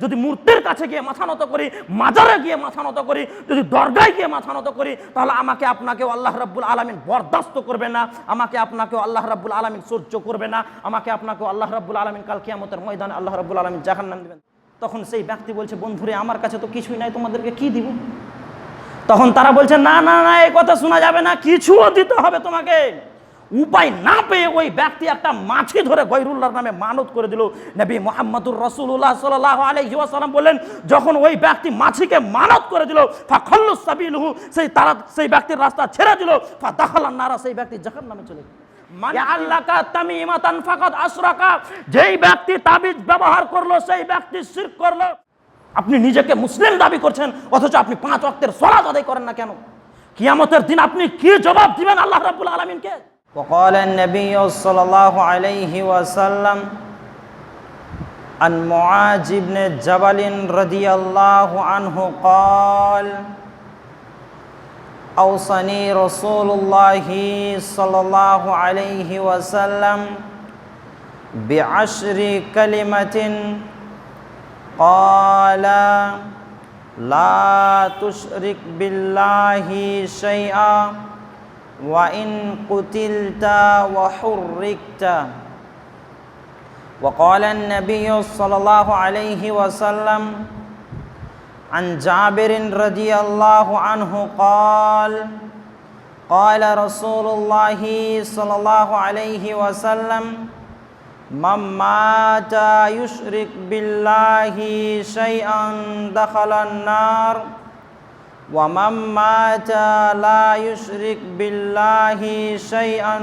যদি মূর্তির কাছে গিয়ে মাথা নত করি, মাজারে গিয়ে মাথা নত করি, যদি দরগায় গিয়ে মাথা নত করি, তাহলে আমাকে আপনাকেও আল্লাহ রাব্বুল আলামিন বরদাস্ত করবে না, আমাকে আপনাকেও আল্লাহ রাব্বুল আলামিন সহ্য করবে না, আমাকে আপনাকেও আল্লাহ রাব্বুল আলামিন কাল কিয়ামতের ময়দানে আল্লাহ রাব্বুল আলামিন জাহান্নাম দিবেন। তখন সেই ব্যক্তি বলছে, বন্ধুরে আমার কাছে তো কিছুই নাই, তোমাদেরকে কি দিব? তখন তারা বলছে, না না না, এই কথা শোনা যাবে না, কিছুও দিতে হবে তোমাকে। উপায় না পেয়ে ওই ব্যক্তি একটা মাছি ধরে গৈরুল্লাহর নামে মানত করে দিল। নবী মুহাম্মদুর রাসূলুল্লাহ সাল্লাল্লাহু আলাইহি ওয়াসাল্লাম বললেন, যখন ওই ব্যক্তি মাছিকে মানত করে দিল, ফাখাল্লু সাবিলহু, সেই ব্যক্তির রাস্তা ছেড়ে দিল, ফাদাখালান নারা, সেই ব্যক্তি জাহান্নামে চলে গেল। মানে আল্লাকা তামিমাতান ফাকাদ আশরাকা, যেই ব্যক্তি তাবিজ ব্যবহার করলো সেই ব্যক্তি শিরক করলো। আপনি নিজেকে মুসলিম দাবি করছেন, অথচ আপনি 5 ওয়াক্তের সালাত আদায় করেন না কেন? কিয়ামতের দিন আপনি কি জবাব দিবেন আল্লাহ রাব্বুল আলামিনকে? وقال النبي صلى الله عليه وسلم عن معاذ بن جبل رضي الله عنه قال أوصاني رسول الله صلى الله عليه وسلم بعشر كلمات قال لا تشرك بالله شيئا وإن قتلت وحرقت. وقال النبي صلى الله عليه وسلم عن جابر رضي الله عنه قال قال رسول الله صلى الله عليه وسلم من مات يشرك بالله شيئا دخل النار ومن مات لا يشرك بالله شيئا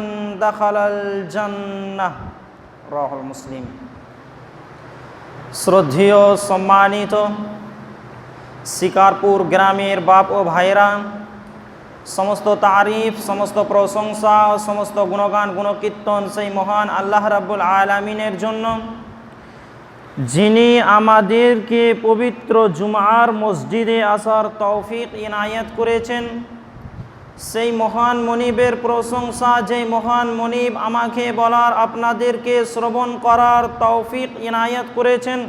دخل الجنة. রাওয়াহুল মুসলিম। শ্রদ্ধেয় সম্মানিত শিকারপুর গ্রামের বাপ ও ভাইরা, সমস্ত তারিফ, সমস্ত প্রশংসা ও সমস্ত গুণগান গুণকীর্তন সেই মহান আল্লাহ রাব্বুল আলামিনের জন্য, যিনি আমাদেরকে পবিত্র জুমার মসজিদে আসার তৌফিক ইনায়াত করেছেন। সেই মহান মনিবের প্রশংসা, যে মহান মনিব আমাকে বলার, আপনাদেরকে শ্রবণ করার তৌফিক ইনায়াত করেছেন,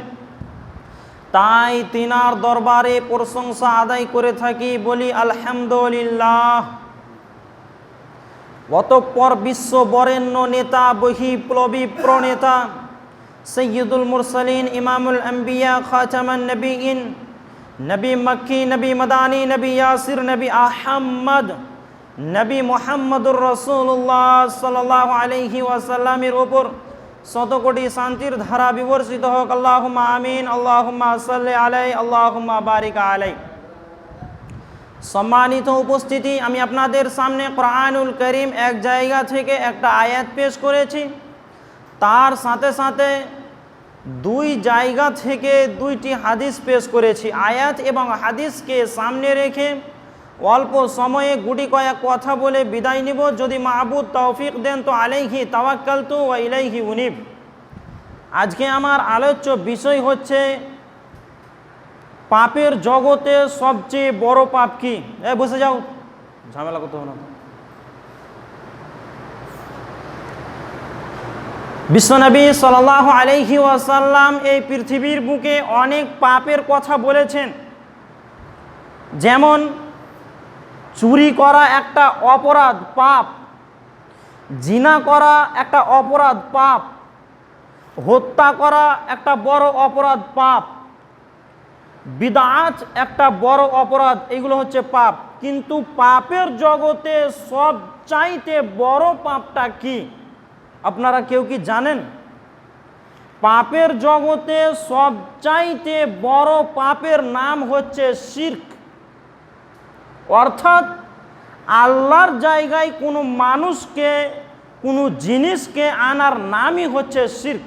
তাই তিনার দরবারে প্রশংসা আদায় করে থাকি, বলি আলহামদুলিল্লাহ। অতঃপর বিশ্ব বরেণ্য নেতা, বহিপ্লবী প্রণেতা, সৈয়দুল মুরসালিন, ইমামুল আম্বিয়া, খাতামান নবীন, নবী মক্কি, নবী মাদানী, নবী ইয়াসির, নবী আহমদ, নবী মুহাম্মদুর রাসূলুল্লাহ সাল্লাল্লাহু আলাইহি ওয়াসাল্লামের উপর শতকোটি শান্তির ধারা বিবর্ষিত হোক। আল্লাহুম্মা আমিন। আল্লাহুম্মা সাল্লি আলাইহি, আল্লাহুম্মা বারিক আলাইহি। সম্মানিত উপস্থিতি, আমি আপনাদের সামনে কোরআনুল কারীম এক জায়গা থেকে একটা আয়াত পেশ করেছি, তার সাথে সাথে 2 জায়গা থেকে 2টি হাদিস পেশ করেছি। আয়াত এবং হাদিসকে সামনে রেখে অল্প সময়ে গুটি কয়েক কথা বলে বিদায় নিব। যদি মাহবুদ তৌফিক দেন তো আলাইহি তাওয়াক্কালতু ওয়া ইলাইহি উনিব। আজকে আমার আলোচ্য বিষয় হচ্ছে পাপের জগতে সবচেয়ে বড় পাপ কি? বসে যাও, ঝামেলা করতে হবে না। বিশ্বনবী সাল্লাল্লাহু আলাইহি ওয়াসাল্লাম এই পৃথিবীর বুকে অনেক পাপের কথা বলেছেন। যেমন চুরি করা একটা অপরাধ, পাপ; জিনা করা একটা অপরাধ, পাপ; হত্যা করা একটা বড় অপরাধ, পাপ; বিদআত একটা বড় অপরাধ, এগুলো হচ্ছে পাপ। কিন্তু পাপের জগতে সবচাইতে বড় পাপটা কি আপনারা কেউ কি জানেন? পাপের জগতে সবচাইতে বড় পাপের নাম হচ্ছে শিরক। অর্থাৎ আল্লাহর জায়গায় কোনো মানুষকে, কোনো জিনিসকে আনার নামই হচ্ছে শিরক।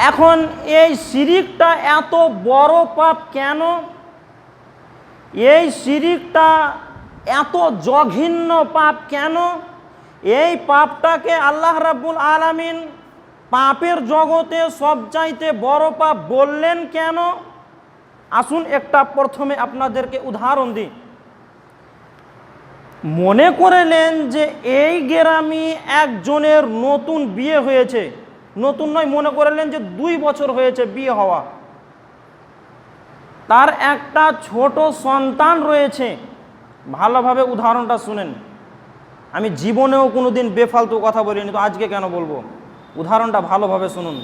এখন এই শিরকটা এত বড় পাপ কেন? এই শিরকটা এত জঘন্য পাপ কেন? এই পাপটাকে আল্লাহ রাব্বুল আলামিন পাপের জগতে সবচাইতে বড় পাপ বললেন কেন? আসুন একটা প্রথমে আপনাদেরকে উদাহরণ দিই। মনে করলেন যে এই গ্রামে একজনের নতুন বিয়ে হয়েছে, নতুন নয়, মনে করলেন যে 2 বছর হয়েছে বিয়ে হওয়া, তার একটা ছোট সন্তান রয়েছে। ভালোভাবে উদাহরণটা শুনেন, আমি জীবনেও কোনোদিন বেফালতু কথা বলিনি, তো আজকে কেন বলবো, উদাহরণটা ভালোভাবে শুনুন।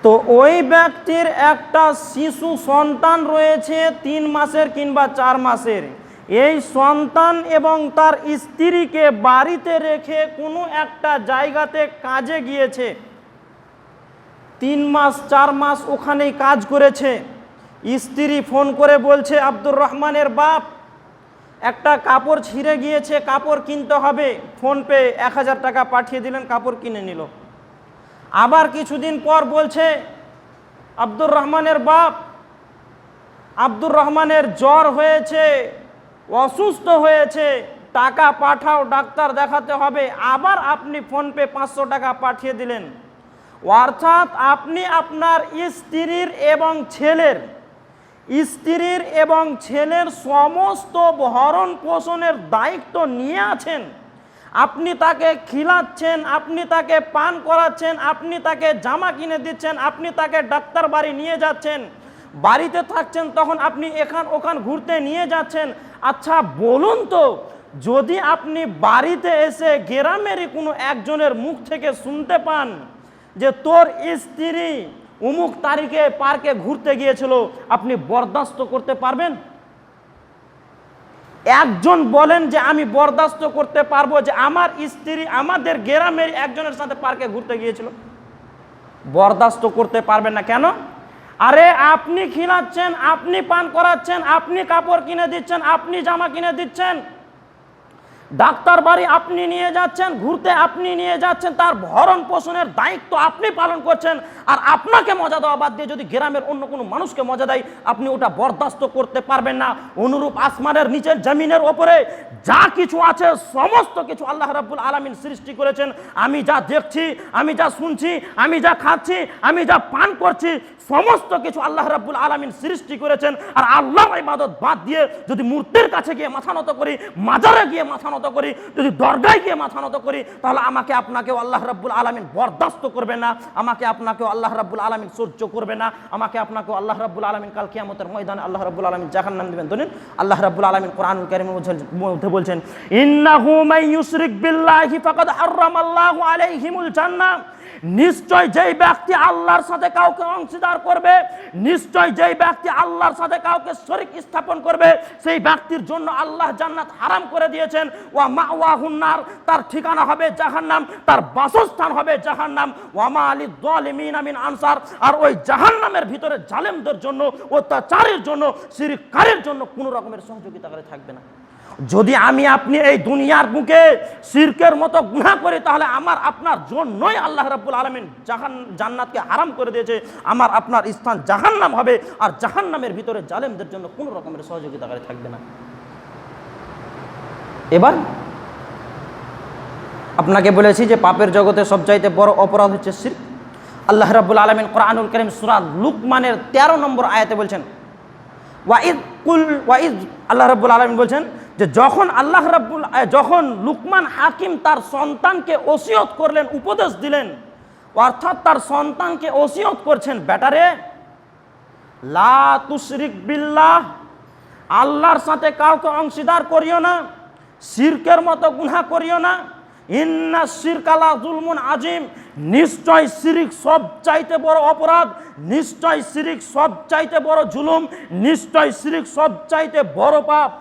তো ওই ব্যক্তির একটা শিশু সন্তান রয়েছে 3 মাসের কিংবা 4 মাসের। এই সন্তান এবং তার স্ত্রীকে বাড়িতে রেখে কোনো একটা জায়গাতে কাজে গিয়েছে, 3 মাস 4 মাস ওখানেই কাজ করেছে। স্ত্রী ফোন করে বলছে, আব্দুর রহমানের বাপ, একটা কাপড় ছিঁড়ে গিয়েছে, কাপড় কিনতে হবে, ফোনপে 1000 টাকা পাঠিয়ে দিলেন, কাপড় কিনে নিল। আবার কিছুদিন পর বলছে, আব্দুর রহমানের বাপ, আব্দুর রহমানের জ্বর হয়েছে, অসুস্থ হয়েছে, টাকা পাঠাও, ডাক্তার দেখাতে হবে। আবার আপনি ফোনপে 500 টাকা পাঠিয়ে দিলেন। অর্থাৎ আপনি আপনার স্ত্রীর এবং ছেলের সমস্ত ভরণ পোষণের দায়িত্ব নিয়ে আছেন। আপনি তাকে খিলাচ্ছেন, আপনি তাকে পান করাচ্ছেন, আপনি তাকে জামা কিনে দিচ্ছেন, আপনি তাকে ডাক্তার বাড়ি নিয়ে যাচ্ছেন, বাড়িতে থাকছেন তখন আপনি এখান ওখান ঘুরতে নিয়ে যাচ্ছেন। আচ্ছা বলুন তো, যদি আপনি বাড়িতে এসে গ্রামেরই কোনো একজনের মুখ থেকে শুনতে পান যে তোর স্ত্রী অমুক তারিখে পার্কে ঘুরতে গিয়েছিল, আপনি বরদাস্ত করতে পারবেন? একজন বলেন যে আমি বরদাস্ত করতে পারবো যে আমার স্ত্রী আমাদের গ্রামের একজনের সাথে পার্কে ঘুরতে গিয়েছিল? বরদাস্ত করতে পারবেন না। কেন? আরে আপনি খিলাচ্ছেন, আপনি পান করাচ্ছেন, আপনি কাপড় কিনে দিচ্ছেন, আপনি জামা কিনে দিচ্ছেন, ডাক্তার বাড়ি আপনি নিয়ে যাচ্ছেন, ঘুরতে আপনি নিয়ে যাচ্ছেন, তার ভরণ পোষণের দায়িত্ব আপনি পালন করছেন। আর আপনাকে মজা দেওয়া বাদ দিয়ে যদি গ্রামের অন্য কোনো মানুষকে মজা দেয়, আপনি ওটা বরদাস্ত করতে পারবেন না। অনুরূপ আসমানের নিচের জমিনের ওপরে যা কিছু আছে সমস্ত কিছু আল্লাহ রাব্বুল আলামিন সৃষ্টি করেছেন। আমি যা দেখছি, আমি যা শুনছি, আমি যা খাচ্ছি, আমি যা পান করছি, সমস্ত কিছু আল্লাহ রাব্বুল আলামিন সৃষ্টি করেছেন। আর আল্লাহর ইবাদত বাদ দিয়ে যদি মূর্তির কাছে গিয়ে মাথা নত করি, মাজারে গিয়ে মাথা নত করি, যদি দরগায় গিয়ে মাথা নত করি, তাহলে আমাকে আপনাকেও আল্লাহ রাব্বুল আলামিন বরদাস্ত করবে না, আমাকে আপনাকেও আল্লাহ রাব্বুল আলামিন সহ্য করবে না, আমাকে আপনাকেও আল্লাহ রাব্বুল আলামিন কাল কিয়ামতের ময়দানে আল্লাহ রাব্বুল আলামিন জাহান্নাম দিবেন। ধরেন আল্লাহ রাব্বুল আলামিন কোরআনুল কারীমের মধ্যে বলছেন, ইন্নাহু মান ইউশরিক বিল্লাহি ফাকাদ হারামাল্লাহু আলাইহিমুল জান্নাহ। নিশ্চয় যেই ব্যক্তি আল্লাহর সাথে কাউকে অংশীদার করবে, নিশ্চয় যেই ব্যক্তি আল্লাহর সাথে কাউকে শরীক স্থাপন করবে, সেই ব্যক্তির জন্য আল্লাহ জান্নাত হারাম করে দিয়েছেন। ওয়া মাওয়াহুন নার, তার ঠিকানা হবে জাহান্নাম, তার বাসস্থান হবে জাহান্নাম। ওয়া মা লিয যালিমিনা মিন আনসার, আর ওই জাহান্নামের ভিতরে জালেমদের জন্য, অত্যাচারের জন্য, শিরককারীর জন্য কোনো রকমের সহযোগিতাকারী থাকবে না। যদি আমি আপনি এই দুনিয়ার বুকে শিরকের মতো গুনাহ করি, তাহলে আমার আপনার জন্যই আল্লাহ রাব্বুল আলামিন জান্নাতকে হারাম করে দিয়েছে, আমার আপনার স্থান জাহান্নাম হবে। আর জাহান্নামের ভিতরে জালেমদের জন্য কোনো রকমের সহযোগিতাকারী থাকবে না। এবার আপনাকে বলেছি যে পাপের জগতে সবচাইতে বড় অপরাধ হচ্ছে শিরক। আল্লাহ রাব্বুল আলামিন কোরআনুল কারীম সূরা লুকমানের 13 নম্বর আয়াতে বলছেন, আল্লাহ রাব্বুল আলামিন বলছেন যে যখন লুকমান হাকিম তার সন্তানকে ওসিয়ত করলেন, উপদেশ দিলেন, অর্থাৎ তার সন্তানকে ওসিয়ত করছেন, বেটারে লা তুশরিক বিল্লাহ, আল্লাহর সাথে কাউকে অংশীদার করিও না, শিরকের মতো গুনাহ করিও না। ইন্না শিরকা লা যুলমুন আযীম, নিশ্চয় শিরক সবচাইতে বড় অপরাধ, নিশ্চয় শিরক সবচাইতে বড় জুলুম, নিশ্চয় শিরক সবচাইতে বড় পাপ।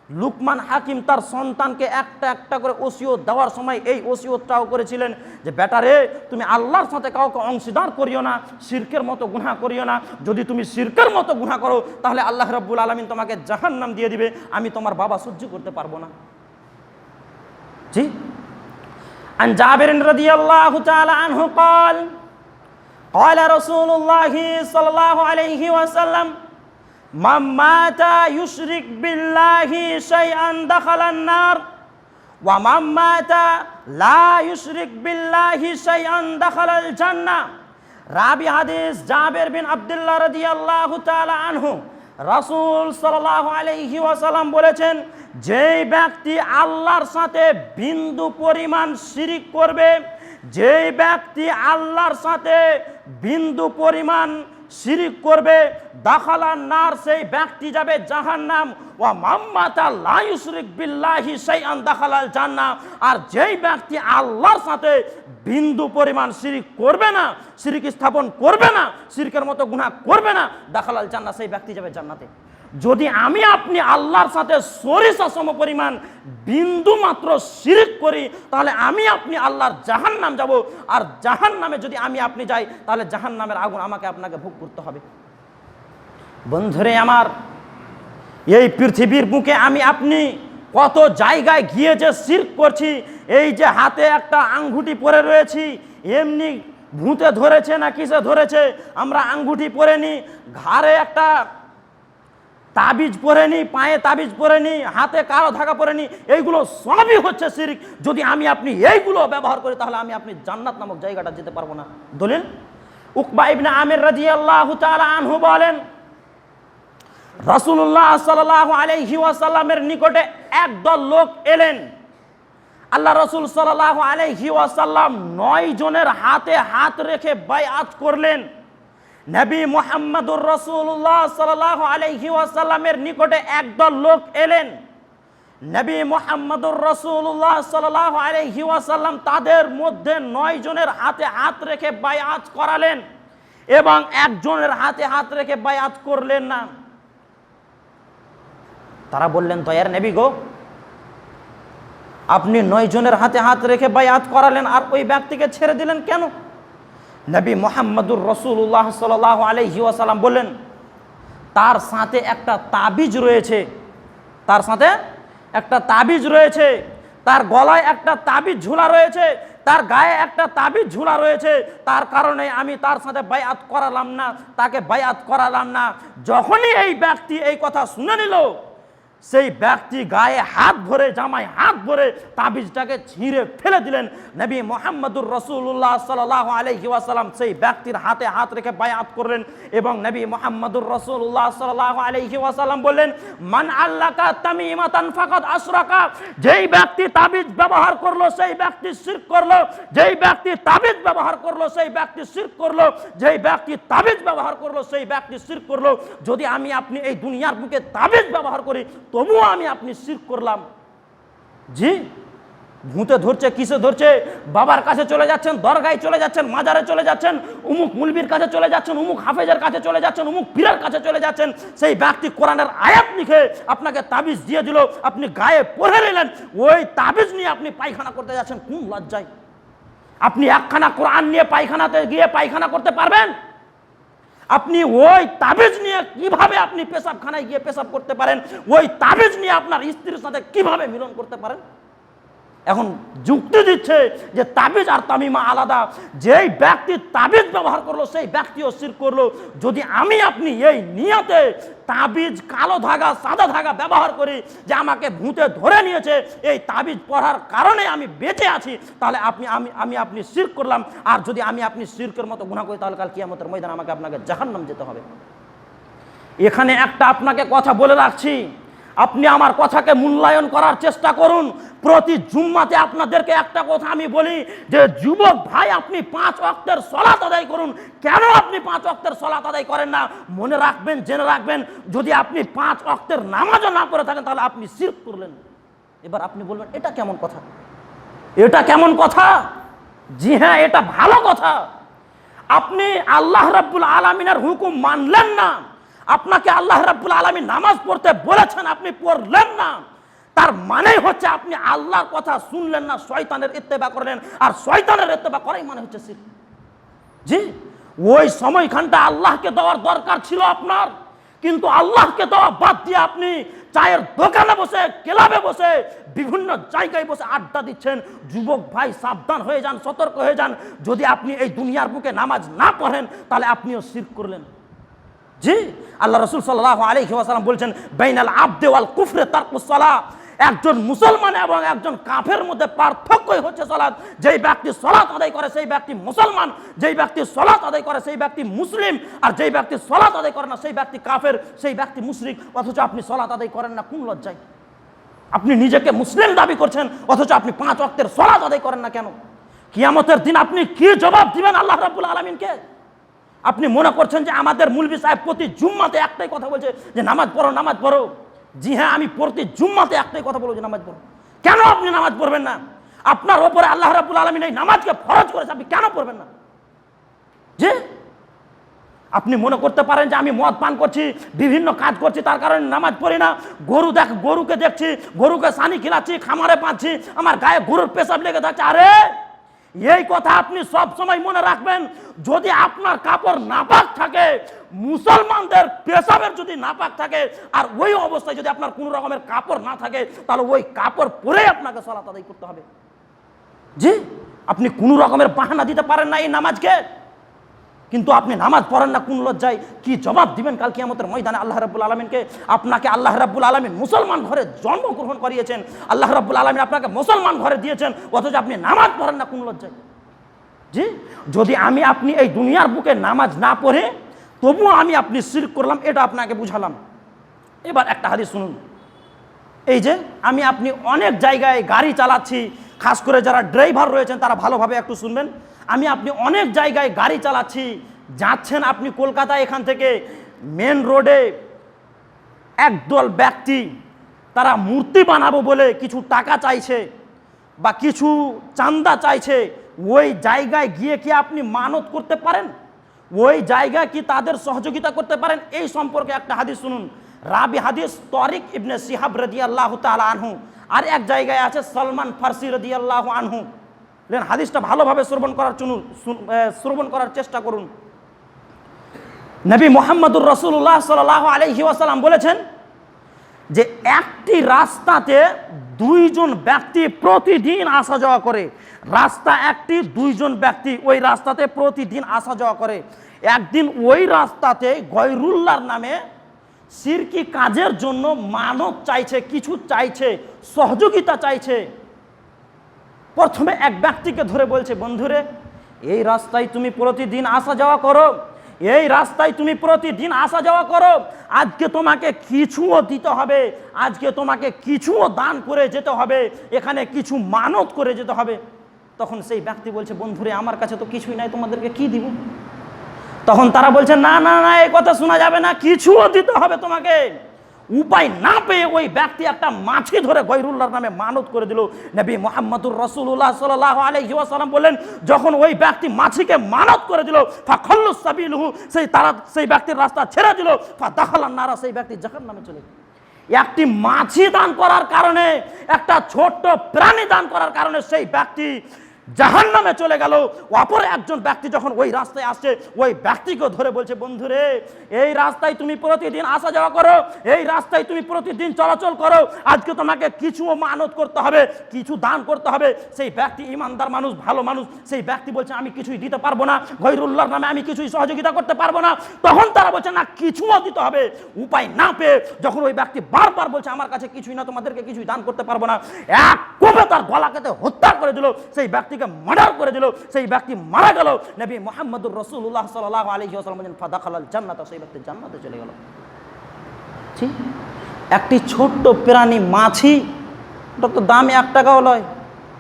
লুকমান হাকিম তার সন্তানকে একটা একটা করে ওসিয়ত দেওয়ার সময় এই ওসিয়তটাও করেছিলেন যে বেটারে তুমি আল্লাহর সাথে কাউকে অংশীদার করিও না, শিরকের মতো গুনাহ করিও না। যদি তুমি শিরকের মতো গুনাহ করো তাহলে আল্লাহ রাব্বুল আলামিন তোমাকে জাহান্নাম দিয়ে দিবে, আমি তোমার বাবা সহ্য করতে পারবো না। জি, عن جابر رضي الله تعالى عنه قال قال رسول الله صلى الله عليه وسلم من مات يشرك بالله شيئا دخل النار ومن مات لا يشرك بالله شيئا دخل الجنة। রাবি হাদিস জাবের বিন আব্দুল্লাহ রাদিয়াল্লাহু তাআলা আনহু, রাসূল সাল্লাল্লাহু আলাইহি ওয়াসাল্লাম বলেছেন, যেই ব্যক্তি আল্লাহর সাথে বিন্দু পরিমাণ শিরিক করবে, যেই ব্যক্তি আল্লাহর সাথে বিন্দু পরিমাণ শিরিক করবে দাখালান নার, সেই ব্যক্তি যাবে জাহান্নাম। ওয়া মাম্মাতা লা ইউশরিক বিল্লাহি শাইআন দাখালাল জান্নাহ। আর যেই ব্যক্তি আল্লাহর সাথে বিন্দু পরিমাণ শিরিক করবে না, শিরিক স্থাপন করবে না, শিরকের মতো গুনাহ করবে না, দাখালাল জান্নাহ, সেই ব্যক্তি যাবে জান্নাতে। যদি আমি আপনি আল্লাহর সাথে সরিষা সম পরিমাণ বিন্দু মাত্র শিরিক করি, তাহলে আমি আপনি আল্লাহর জাহান্নাম যাব। আর জাহান্নামে যদি আমি আপনি যাই, তাহলে জাহান্নামের আগুন আমাকে আপনাকে ভোগ করতে হবে। বন্ধুরে আমার, এই পৃথিবীর বুকে আমি আপনি কত জায়গায় গিয়ে যে শিরক করছি। এই যে হাতে একটা আঙ্গুঠি পরে রয়েছি, এমনি ভূতে ধরেছে না কিসে ধরেছে, আমরা আঙ্গুঠি পরে নি, ঘাড়ে একটা তাবিজ পরে নি, পায়ে তাবিজ পরে নি, হাতে কালো ধাগা পরে নি, এইগুলো সবই হচ্ছে শিরক। যদি আমি আপনি এইগুলো ব্যবহার করি, তাহলে আমি আপনি জান্নাত নামক জায়গাটা যেতে পারবো না। দলিল উকবা ইবনে আমির রাদিয়াল্লাহু তাআলা আনহু বলেন, রাসূলুল্লাহ সাল্লাল্লাহু আলাইহি ওয়াসাল্লামের নিকটে একদল লোক এলেন। আল্লাহ রাসূল সাল্লাল্লাহু আলাইহি ওয়াসাল্লাম 9 জনের হাতে হাত রেখে বায়আত করলেন। নবী মুহাম্মদুর রাসূলুল্লাহ সাল্লাল্লাহু আলাইহি ওয়াসাল্লামের নিকটে একদল লোক এলেন। নবী মুহাম্মদুর রাসূলুল্লাহ সাল্লাল্লাহু আলাইহি ওয়াসাল্লাম তাদের মধ্যে 9 জনের হাতে হাত রেখে বায়আত করালেন এবং একজনের হাতে হাত রেখে বায়আত করলেন না। তারা বললেন, দয়ার নবী গো, আপনি 9 জনের হাতে হাত রেখে বায়আত করালেন আর ওই ব্যক্তিকে ছেড়ে দিলেন কেন? নবী মুহাম্মদুর রাসূলুল্লাহ সাল্লাল্লাহু আলাইহি ওয়াসাল্লাম বললেন, তার সাথে একটা তাবিজ রয়েছে, তার সাথে একটা তাবিজ রয়েছে, তার গলায় একটা তাবিজ ঝুলা রয়েছে, তার গায়ে একটা তাবিজ ঝুলা রয়েছে, তার কারণে আমি তার সাথে বায়আত করালাম না, তাকে বায়আত করালাম না। যখনই এই ব্যক্তি এই কথা শুনে নিল, সেই ব্যক্তি গায়ে হাত ভরে, জামায় হাত ভরে তাবিজটাকে ছিঁড়ে ফেলে দিলেন। নবী মুহাম্মদুর রাসূলুল্লাহ সাল্লাল্লাহু আলাইহি ওয়াসাল্লাম সেই ব্যক্তির হাতে হাত রেখে বায়আত করলেন এবং নবী মুহাম্মদুর রাসূলুল্লাহ সাল্লাল্লাহু আলাইহি ওয়াসাল্লাম বললেন, মান আল্লাকা তামিমাতান ফাকাদ আশরাকা। যেই ব্যক্তি তাবিজ ব্যবহার করলো সেই ব্যক্তি শিরক করলো, যেই ব্যক্তি তাবিজ ব্যবহার করলো সেই ব্যক্তি শিরক করলো, যেই ব্যক্তি তাবিজ ব্যবহার করলো সেই ব্যক্তি শিরক করলো। যদি আমি আপনি এই দুনিয়ার বুকে তাবিজ ব্যবহার করি, তবুও আমি আপনি শিরক করলাম। জি, ভূতে ধরছে, কিসে ধরছে? বাবার কাছে চলে যাচ্ছেন, দরগায় চলে যাচ্ছেন, মাজারে চলে যাচ্ছেন, উমুক মুলবির কাছে চলে যাচ্ছেন, উমুক হাফেজের কাছে চলে যাচ্ছেন, উমুক পীরের কাছে চলে যাচ্ছেন। সেই ব্যক্তি কোরআনের আয়াত লিখে আপনাকে তাবিজ দিয়ে দিল, আপনি গায়ে পরে নিলেন, ওই তাবিজ নিয়ে আপনি পায়খানা করতে যাচ্ছেন। কোন লজ্জায়? আপনি একখানা কোরআন নিয়ে পায়খানাতে গিয়ে পায়খানা করতে পারবেন? আপনি ওই তাবিজ নিয়ে কিভাবে আপনি পেশাবখানায় গিয়ে পেশাব করতে পারেন? ওই তাবিজ নিয়ে আপনার স্ত্রীর সাথে কিভাবে মিলন করতে পারেন? এখন যুক্তি দিচ্ছে যে তাবিজ আর তামিমা আলাদা। যেই ব্যক্তি তাবিজ ব্যবহার করলো সেই ব্যক্তিও শিরক করলো। যদি আমি আপনি এই নিয়তে তাবিজ, কালো ধাগা, সাদা ধাগা ব্যবহার করি যে আমাকে ভূতে ধরে নিয়েছে, এই তাবিজ পড়ার কারণে আমি বেঁচে আছি, তাহলে আপনি শিরক করলাম। আর যদি আমি আপনি শিরকের মতো গুনাহ করি, তাহলে কাল কিয়ামতের ময়দানে আমাকে আপনাকে জাহান্নাম যেতে হবে। এখানে একটা আপনাকে কথা বলে রাখছি, আপনি আমার কথাকে মূল্যায়ন করার চেষ্টা করুন। প্রতি জুম্মাতে আপনাদেরকে একটা কথা আমি বলি যে যুবক ভাই, আপনি 5 ওয়াক্তের সালাত আদায় করুন। কেন আপনি 5 ওয়াক্তের সালাত আদায় করেন না? মনে রাখবেন, জেনে রাখবেন, যদি আপনি 5 ওয়াক্তের নামাজও না পড়ে থাকেন, তাহলে আপনি শিরক করলেন। এবার আপনি বলবেন, এটা কেমন কথা? এটা কেমন কথা? জি হ্যাঁ, এটা ভালো কথা। আপনি আল্লাহ রাব্বুল আলামিনের হুকুম মানলেন না, আপনাকে আল্লাহ রাব্বুল আলামিন নামাজ পড়তে বলেছেন, আপনি পড়লেন না, তার মানে হচ্ছে আপনি আল্লাহর কথা শুনলেন না, শয়তানের ইত্তেবা করলেন। আর শয়তানের ইত্তেবা করাই মানে হচ্ছে শিরক। জি, ওই সময়খানটা আল্লাহকে দেওয়ার দরকার ছিল আপনার, কিন্তু আল্লাহকে দেওয়া বাদ দিয়ে আপনি চায়ের দোকানে বসে, ক্লাবে বসে, বিভিন্ন জায়গায় বসে আড্ডা দিচ্ছেন। যুবক ভাই, সাবধান হয়ে যান, সতর্ক হয়ে যান। যদি আপনি এই দুনিয়ার বুকে নামাজ না পড়েন, তাহলে আপনিও শিরক করলেন। জি, আল্লাহ রাসূল সাল্লাল্লাহু আলাইহি ওয়াসাল্লাম বলেছেন, বাইনাল আবদি ওয়াল কুফরি তারকুস সালাহ। একজন মুসলমান এবং একজন কাফের মধ্যে পার্থক্যই হচ্ছে সালাত। যেই ব্যক্তি সালাত আদায় করে সেই ব্যক্তি মুসলমান, যেই ব্যক্তি সালাত আদায় করে সেই ব্যক্তি মুসলিম, আর যেই ব্যক্তি সালাত আদায় করে না সেই ব্যক্তি কাফের, সেই ব্যক্তি মুশরিক। অথচ আপনি সালাত আদায় করেন না, কোন লজ্জায়? আপনি নিজেকে মুসলিম দাবি করছেন, অথচ আপনি 5 ওয়াক্তের সালাত আদায় করেন না কেন? কিয়ামতের দিন আপনি কি জবাব দিবেন আল্লাহ রাব্বুল আলামিনকে? আপনি মনে করছেন যে আমাদের মুলবি সাহেব প্রতি জুম্মাতে একটাই কথা বলছে যে নামাজ পড়ো, নামাজ পড়ো। জি হ্যাঁ, আমি প্রতি জুম্মাতে একটাই কথা বলবো যে নামাজ পড়ো। কেন আপনি নামাজ পড়বেন না? আপনার ওপরে আল্লাহ রাব্বুল আলামিন এই নামাজকে ফরজ করেছে, আপনি কেন পড়বেন না? যে আপনি মনে করতে পারেন যে আমি মদ পান করছি, বিভিন্ন কাজ করছি, তার কারণে নামাজ পড়ি না। গরুকে দেখছি, গরুকে সানি খিলাচ্ছি, খামারে পাচ্ছি, আমার গায়ে গরুর পেশাব লেগে থাকছে। আরে এই কথা আপনি সব সময় মনে রাখবেন। যদি আপনার কাপড় নাপাক থাকে, মুসলমানদের পেশাবের যদি নাপাক থাকে, আর ওই অবস্থায় যদি আপনার কোনো রকমের কাপড় না থাকে, তাহলে ওই কাপড় পরে আপনাকে সালাত আদায় করতে হবে। জি, আপনি কোনো রকমের বাহানা দিতে পারেন না এই নামাজকে, কিন্তু আপনি নামাজ পড়েন না কোন লজ্জায়? কি জবাব দিবেন কাল কিয়ামতের ময়দানে আল্লাহ রাব্বুল আলামিনকে? আপনাকে আল্লাহ রাব্বুল আলামিন মুসলমান ঘরে জন্মগ্রহণ করিয়েছেন, আল্লাহ রাব্বুল আলামিন আপনাকে মুসলমান ঘরে দিয়েছেন, অথচ আপনি নামাজ পড়েন না কোন লজ্জায়? জি, যদি আপনি এই দুনিয়ার বুকে নামাজ না পড়ে তবুও আপনি শিরক করলাম, এটা আপনাকে বুঝালাম। এবার একটা হাদিস শুনুন। এই যে আপনি অনেক জায়গায় গাড়ি চালাচ্ছি, খাস করে যারা ড্রাইভার রয়েছেন তারা ভালোভাবে একটু শুনবেন। আপনি অনেক জায়গায় গাড়ি চালাচ্ছি, যাচ্ছেন আপনি কলকাতায়, এখান থেকে মেন রোডে একদল ব্যক্তি তারা মূর্তি বানাবো বলে কিছু টাকা চাইছে বা কিছু চান্দা চাইছে। ওই জায়গায় গিয়ে কি আপনি মানত করতে পারেন? ওই জায়গায় কি তাদের সহযোগিতা করতে পারেন? এই সম্পর্কে একটা হাদিস শুনুন। রাবি হাদিস তরিক ইবনে শিহাব রাদিয়াল্লাহু তাআলা আনহু, আর এক জায়গায় আছে সলমান ফারসি রাদিয়াল্লাহু আনহু। হাদিসটা ভালোভাবে শ্রবণ করার চেষ্টা করুন। নবী মুহাম্মদুর রাসূলুল্লাহ সাল্লাল্লাহু আলাইহি ওয়াসাল্লাম বলেছেন যে একটি রাস্তাতে দুইজন ব্যক্তি প্রতিদিন আসা যাওয়া করে। রাস্তা একটি, দুইজন ব্যক্তি ওই রাস্তাতে প্রতিদিন আসা যাওয়া করে। একদিন ওই রাস্তাতে গয়রুল্লাহর নামে শিরকি কাজের জন্য মানত চাইছে, কিছু চাইছে, সহযোগিতা চাইছে। প্রথমে এক ব্যক্তিকে ধরে বলছে, বন্ধুরে এই রাস্তায় তুমি প্রতিদিন আসা যাওয়া করো, এই রাস্তায় তুমি প্রতিদিন আসা যাওয়া করো, আজকে তোমাকে কিছুও দিতে হবে, আজকে তোমাকে কিছুও দান করে যেতে হবে, এখানে কিছু মানত করে যেতে হবে। তখন সেই ব্যক্তি বলছে, বন্ধুরে আমার কাছে তো কিছুই নাই, তোমাদেরকে কি দিব? তখন তারা বলছে, না না না, এই কথা শোনা যাবে না, কিছুও দিতে হবে তোমাকে। উপায় না পেয়ে ওই ব্যক্তি একটা মাছি ধরে গয়রুল্লাহর নামে মানত করে দিল। নবী মুহাম্মদুর রাসূলুল্লাহ সাল্লাল্লাহু আলাইহি ওয়াসাল্লাম বললেন, যখন ওই ব্যক্তি মাছিকে মানত করে দিল, ফাখাল্লু সাবিলহু, সেই ব্যক্তির রাস্তা ছেড়ে দিল, ফাদাখালান নারা, সেই ব্যক্তি জাহান্নামে চলে গেল। একটি মাছি দান করার কারণে, একটা ছোট্ট প্রাণী দান করার কারণে সেই ব্যক্তি জাহান্নামে চলে গেল। অপর একজন ব্যক্তি যখন ওই রাস্তায় আসছে, ওই ব্যক্তিকে ধরে বলছে, বন্ধুরে এই রাস্তায় তুমি প্রতিদিন আসা যাওয়া করো, এই রাস্তায় তুমি প্রতিদিন চলাচল করো, আজকে তোমাকে কিছু মানত করতে হবে, কিছু দান করতে হবে। সেই ব্যক্তি ইমানদার মানুষ, ভালো মানুষ, সেই ব্যক্তি বলছে আমি কিছুই দিতে পারবো না, গয়রুল্লাহর নামে আমি কিছুই সহযোগিতা করতে পারবো না। তখন তারা বলছে না, কিছুও দিতে হবে। উপায় না পেয়ে যখন ওই ব্যক্তি বারবার বলছে আমার কাছে কিছুই না, তোমাদেরকে কিছুই দান করতে পারবো না, এক কোপে তার গলা কেটে হত্যা করে দিল, সেই ব্যক্তি মার্ডার করে দিল, সেই ব্যক্তি মারা গেল। নবী মুহাম্মদুর রাসূলুল্লাহ সাল্লাল্লাহু আলাইহি ওয়াসাল্লাম বলেন, ফাদাখালাল জান্নাত, সেই ব্যক্তি জান্নাতে চলে গেল। ঠিক, একটি ছোট্ট প্রাণী মাছি, ওটা তো দাম 1 টাকাও লয়।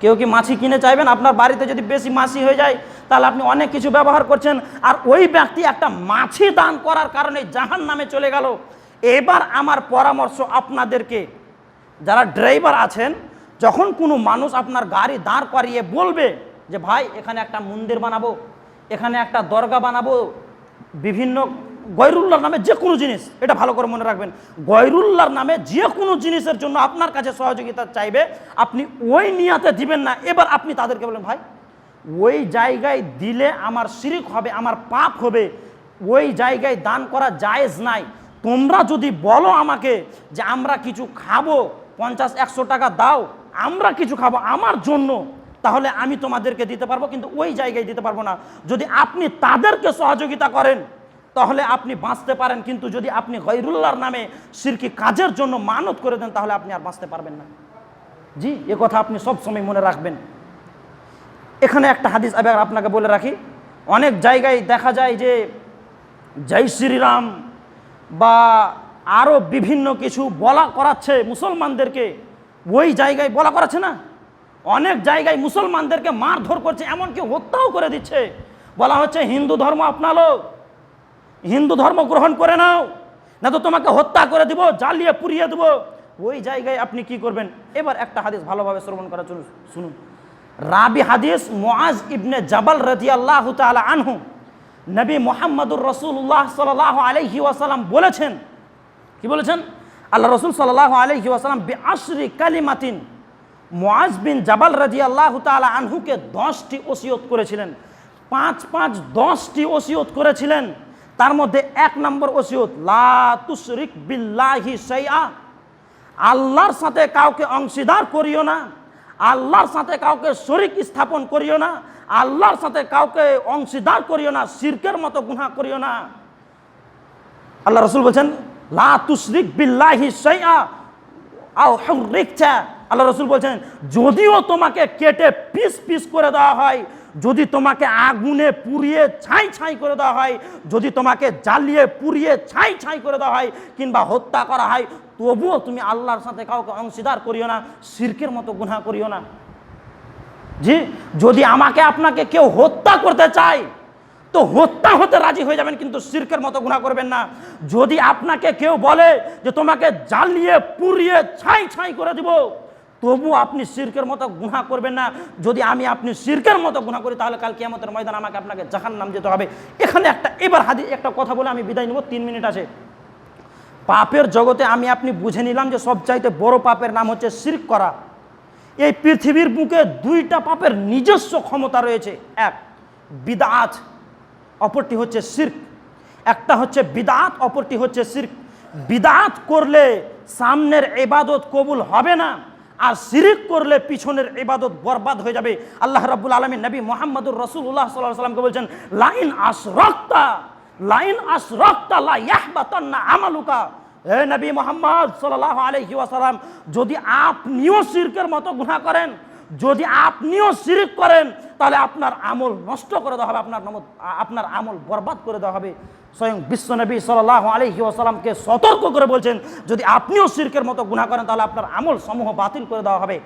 কেউ কি মাছি কিনে চাইবেন? আপনার বাড়িতে যদি বেশি মাছি হয়ে যায় তাহলে আপনি অনেক কিছু ব্যবহার করছেন, আর ওই ব্যক্তি একটা মাছি দান করার কারণে জাহান্নামে চলে গেল। এবার আমার পরামর্শ আপনাদেরকে, যারা ড্রাইভার আছেন, যখন কোনো মানুষ আপনার গাড়ি দাঁড় করিয়ে বলবে যে ভাই এখানে একটা মন্দির বানাবো, এখানে একটা দরগা বানাবো, বিভিন্ন গয়রুল্লাহর নামে যে কোনো জিনিস, এটা ভালো করে মনে রাখবেন, গয়রুল্লাহর নামে যে কোনো জিনিসের জন্য আপনার কাছে সহযোগিতা চাইবে, আপনি ওই নিয়াতে দিবেন না। এবার আপনি তাদেরকে বলেন, ভাই ওই জায়গায় দিলে আমার শিরক হবে, আমার পাপ হবে, ওই জায়গায় দান করা জায়েজ নাই। তোমরা যদি বলো আমাকে যে আমরা কিছু খাবো, 50-100 টাকা দাও, আমরা কিছু খাবো আমার জন্য, তাহলে আমি তোমাদেরকে দিতে পারবো, কিন্তু ওই জায়গায় দিতে পারবো না। যদি আপনি তাদেরকে সহযোগিতা করেন তাহলে আপনি বাঁচতে পারেন, কিন্তু যদি আপনি গয়রুল্লাহর নামে শিরকি কাজের জন্য মানত করে দেন তাহলে আপনি আর বাঁচতে পারবেন না। জি, এ কথা আপনি সব সময় মনে রাখবেন। এখানে একটা হাদিস আবার আপনাকে বলে রাখি, অনেক জায়গায় দেখা যায় যে জয় শ্রীরাম বা আরও বিভিন্ন কিছু বলা করাচ্ছে মুসলমানদেরকে, ওই জায়গায় বলা করাচ্ছে না, অনেক জায়গায় মুসলমানদেরকে মারধর করছে, এমনকি হত্যাও করে দিচ্ছে। বলা হচ্ছে হিন্দু ধর্ম আপনালো, হিন্দু ধর্ম গ্রহণ করে নাও, না তো তোমাকে হত্যা করে দিব, জ্বালিয়ে পুড়িয়ে দেব। ওই জায়গায় আপনি কি করবেন? এবার একটা হাদিস ভালোভাবে শ্রবণ করা শুনুন। রাবি হাদিস মুআজ ইবনে জাবাল রাদিয়াল্লাহু তাআলা আনহু, নবী মুহাম্মদুর রাসূলুল্লাহ সাল্লাল্লাহু আলাইহি ওয়াসাল্লাম বলেছেন, কি বলেছেন? আল্লাহ রাসূল সাল্লাল্লাহু আলাইহি ওয়াসাল্লাম বিআশরি কালিমাতিন, মুআজ বিন জাবাল রাদিয়াল্লাহু তাআলা আনহুকে 10টি ওসিয়ত করেছিলেন। 10টি ওসিয়ত করেছিলেন। তার মধ্যে 1 নম্বর ওসিয়ত, লা তুশরিক বিল্লাহি শাইআ, আল্লাহর সাথে কাউকে অংশীদার করিও না, আল্লাহর সাথে কাউকে শরীক স্থাপন করিও না, আল্লাহর সাথে কাউকে অংশীদার করিও না, শিরকের মতো গুনাহ করিও না। আল্লাহ রাসূল বলেন লা তুশরিক বিল্লাহি শাইআ আও হুররিকতা, আল্লাহ রাসূল বলেন যদিও তোমাকে কেটে পিস পিস করে দেওয়া হয়, যদি তোমাকে আগুনে পুড়িয়ে ছাই ছাই করে দেওয়া হয়, যদি তোমাকে জ্বালিয়ে পুড়িয়ে ছাই ছাই করে দেওয়া হয়, কিংবা হত্যা করা হয়, তবুও তুমি আল্লাহর সাথে কাউকে অংশীদার করিও না, শিরকের মতো গুনাহ করিও না। জি, যদি আমাকে আপনাকে কেউ হত্যা করতে চায় তো হত্যা হতে রাজি হয়ে যাবেন, কিন্তু শিরকের মতো গুনাহ করবেন না। যদি আপনাকে কেউ বলে যে তোমাকে জ্বালিয়ে পুড়িয়ে ছাই ছাই করে দিব, তবু আপনি শিরকের মতো গুনাহ করবেন না। যদি আমি আপনি শিরকের মতো গুনাহ করি, তাহলে কাল কিয়ামতের ময়দানে আমাকে আপনাকে জাহান্নাম যেতে হবে। এখানে এবার একটা কথা বলে আমি বিদায় নেব, 3 মিনিট আছে। পাপের জগতে আমি আপনি বুঝে নিলাম যে সবচাইতে বড় পাপের নাম হচ্ছে শিরক করা। এই পৃথিবীর বুকে 2টা পাপের নিজস্ব ক্ষমতা রয়েছে, এক বিদআত, অপরটি হচ্ছে শিরক। একটা হচ্ছে বিদআত, অপরটি হচ্ছে শিরক। বিদআত করলে সামনের ইবাদত কবুল হবে না, আর শিরক করলে পিছনের ইবাদত বরবাদ হয়ে যাবে। আল্লাহ রাব্বুল আলামিন নবী মুহাম্মদুর রাসূলুল্লাহ সাল্লাল্লাহু আলাইহি ওয়াসাল্লামকে বলেছেন লাইন আশরাকতা লা ইয়াহবাতান্না আমালুকা। হে নবী মুহাম্মদ সাল্লাল্লাহু আলাইহি ওয়াসাল্লাম, যদি আপনিও শিরকের মতো গুনাহ করেন, যদি আপনিও শিরক করেন, তাহলে আপনার আমল নষ্ট করে দেওয়া হবে, আপনার আমল বরবাদ করে দেওয়া হবে। স্বয়ং বিশ্বনবী সাল্লাল্লাহু আলাইহি ওয়াসাল্লামকে সতর্ক করে বলছেন, যদি আপনিও শিরকের মতো গুনাহ করেন, তাহলে আপনার আমল সমূহ বাতিল করে দেওয়া হবে।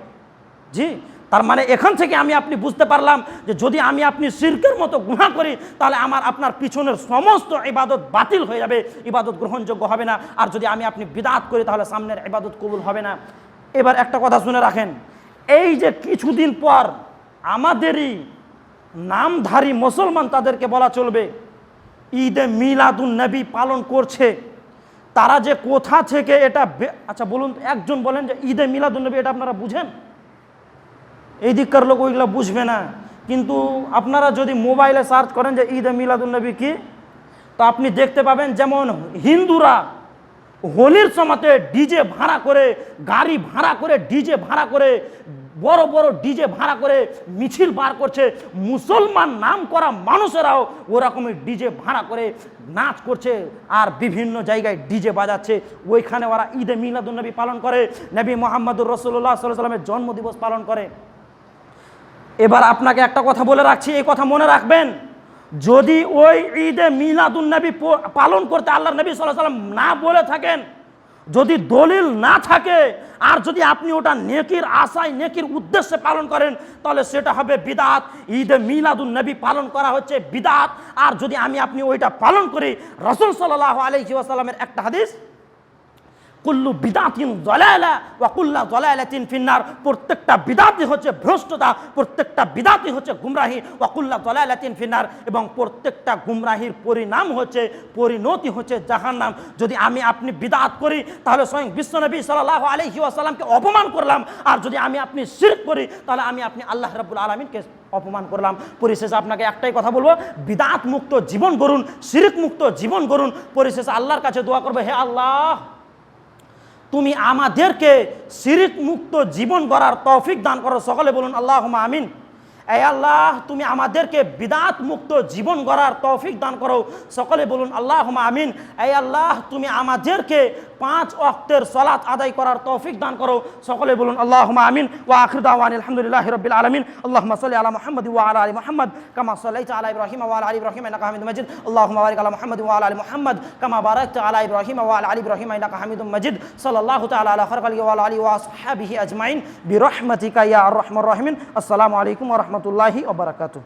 জি, তার মানে এখান থেকে আমি আপনি বুঝতে পারলাম যে যদি আমি আপনি শিরকের মতো গুনাহ করি, তাহলে আপনার পিছনের সমস্ত ইবাদত বাতিল হয়ে যাবে, ইবাদত গ্রহণযোগ্য হবে না। আর যদি আমি আপনি বিদআত করি, তাহলে সামনের ইবাদত কবুল হবে না। এবার একটা কথা শুনে রাখেন, এই যে কিছুদিন পর আমাদেরই নামধারী মুসলমান, তাদেরকে বলা চলবে, ঈদে মিলাদুন নবী পালন করছে, তারা যে কোথা থেকে এটা আচ্ছা বলুন, একজন বলেন যে ঈদে মিলাদুন নবী এটা আপনারা বুঝেন? এই দিককার লোক ওইগুলো বুঝবে না, কিন্তু আপনারা যদি মোবাইলে সার্চ করেন যে ঈদে মিলাদুন নবী কি, তো আপনি দেখতে পাবেন যেমন হিন্দুরা হোলির সময়তে ডিজে ভাড়া করে, গাড়ি ভাড়া করে, ডিজে ভাড়া করে, বড় বড় ডিজে ভাড়া করে মিছিল বার করছে, মুসলমান নাম করা মানুষেরাও ওরকমই ডিজে ভাড়া করে নাচ করছে আর বিভিন্ন জায়গায় ডিজে বাজাচ্ছে। ওইখানে ওরা ঈদে মিলাদুন নবী পালন করে, নবী মুহাম্মদুর রাসূলুল্লাহ সাল্লাল্লাহু আলাইহি ওয়াসাল্লামের জন্মদিবস পালন করে। এবার আপনাকে একটা কথা বলে রাখছি, এই কথা মনে রাখবেন, যদি ওই ঈদে মিলাদুন নবী পালন করতে আল্লাহর নবী সাল্লাল্লাহু আলাইহি ওয়াসাল্লাম না বলে থাকেন, যদি দলিল না থাকে, আর যদি আপনি ওটা নেকির আশায় নেকির উদ্দেশ্যে পালন করেন, তাহলে সেটা হবে বিদআত। ঈদে মিলাদুন নবী পালন করা হচ্ছে বিদআত। আর যদি আমি আপনি ওইটা পালন করি, রাসূল সাল্লাল্লাহু আলাইহি ওয়াসাল্লামের একটা হাদিস, কুল্লু বিদাতিন দালালা ওয়া কুল্লু দালালাতিন ফিন্নার, প্রত্যেকটা বিদাতি হচ্ছে ভ্রষ্টতা, প্রত্যেকটা বিদাতি হচ্ছে গুমরাহি, ওয়া কুল্লু দালালাতিন ফিন্নার, এবং প্রত্যেকটা গুমরাহির পরিণতি হচ্ছে জাহান্নাম। যদি আমি আপনি বিদআত করি, তাহলে স্বয়ং বিশ্বনবী সাল্লাল্লাহু আলাইহি ওয়াসাল্লামকে অপমান করলাম, আর যদি আমি আপনি শিরক করি, তাহলে আমি আপনি আল্লাহ রাব্বুল আলামিনকে অপমান করলাম। পরিশেষে আপনাকে একটাই কথা বলবো, বিদআত মুক্ত জীবন গড়ুন, শিরক মুক্ত জীবন গড়ুন। পরিশেষে আল্লাহর কাছে দোয়া করবে, হে আল্লাহ, তুমি আমাদেরকে শিরক মুক্ত জীবন গড়ার তৌফিক দান করো। সকলে বলুন আল্লাহুম্মা আমিন। এই আল্লাহ, তুমি আমাদেরকে বিদআত মুক্ত জীবন গড়ার তৌফিক দান করো। সকলে বলুন আল্লাহুম্মা আমিন। এই আল্লাহ, তুমি আমাদেরকে 5 ওয়াক্তের সালাত আদায় করার তৌফিক দান করো। সকলে বলুন আল্লাহুম্মা আমিন। ওয়া আখিরু দাওয়ানা আলহামদুলিল্লাহি রাব্বিল আলামিন। আল্লাহুম্মা সাল্লি আলা মুহাম্মাদ ওয়া আলা আলি মুহাম্মাদ কামা সাল্লাইতা আলা ইব্রাহিম ওয়া আলা আলি ইব্রাহিম ইন্নাকা হামিদুম মাজিদ। আল্লাহুম্মা বারিক আলা মুহাম্মাদ ওয়া আলা আলি মুহাম্মাদ কামা বারাকতা আলা ইব্রাহিম ওয়া আলা আলি ইব্রাহিম ইন্নাকা হামিদুম মাজিদ। সাল্লাল্লাহু তাআলা আলা খালিহি ওয়া আলা আলিহি ওয়া আসহাবিহি আজমাইন বিরহমাতিকা ইয়া আরহামার রাহিমিন। আসসালামু আলাইকুম ওয়া রাহমাতুল্লাহি ওয়া বারাকাতুহু।